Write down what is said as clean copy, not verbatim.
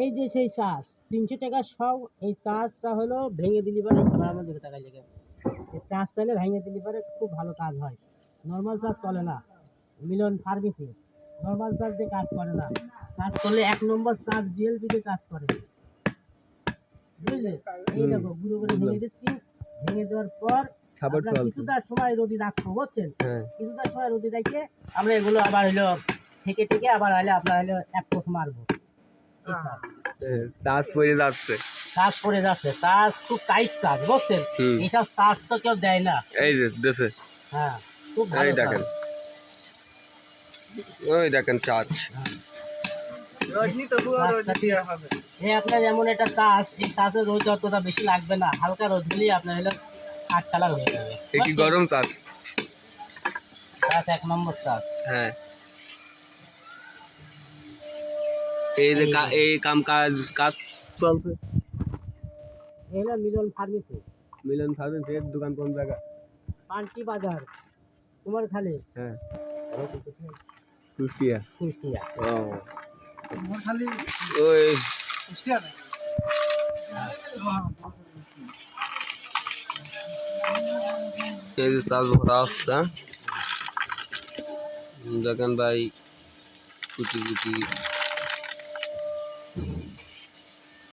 এই যে সেই চাষ 300 টাকা সব, এই চাষটা হলো ভেঙে দিলি পারে আমার আমাদের টাকা লেগে, এই চাষ তাহলে ভেঙে দিলি পারে খুব ভালো কাজ হয়। নর্মাল চাষ চলে না, মিলন ফার্মেসি নর্মাল চাষ দিয়ে কাজ করে না, কাজ করলে 1 নম্বর চাষ বিএলপিতে কাজ করে, বুঝলে? এই দেখো গুঁড়ো করে ভেঙে দিচ্ছি, ভেঙে দেওয়ার পর আমরা কিছুটা সময় রোদি রাখবো, বুঝছেন? কিছুটা সময় রোদি রেখে আমরা এগুলো আবার হলো থেকে থেকে আবার হলে আপনার হলো এক কোষ মারবো। চাষ পড়ে যাচ্ছে, চাষ পড়ে যাচ্ছে, চাষ খুব টাইট চাষ, বুঝছেন? এইসব চাষ তো কেউ দেয় না, এই যে দেশে। হ্যাঁ খুব ভালো দেখেন, ওই দেখেন চাষ। আপনার যেমন একটা চাষ, এই চাষের রোদ অতটা বেশি লাগবে না, হালকা রোদ দিলেই আপনার হলো 8 কালার হয়ে যাবে। কি গরম চাষ, চাষ 1 নম্বর চাষ। হ্যাঁ এই যে এই কাজ চলছে। এই হলো মিলন ফার্মেসি। মিলন ফার্মেসি এর দোকান কোন জায়গা? পান্টি বাজার, কুমারখালী। হ্যাঁ, কুষ্টিয়া। কুষ্টিয়া। ও কুমারখালী, ওই কুষ্টিয়া না? এই যে চাষ ভরা আসছে, দেখেন ভাই কুচি কুচি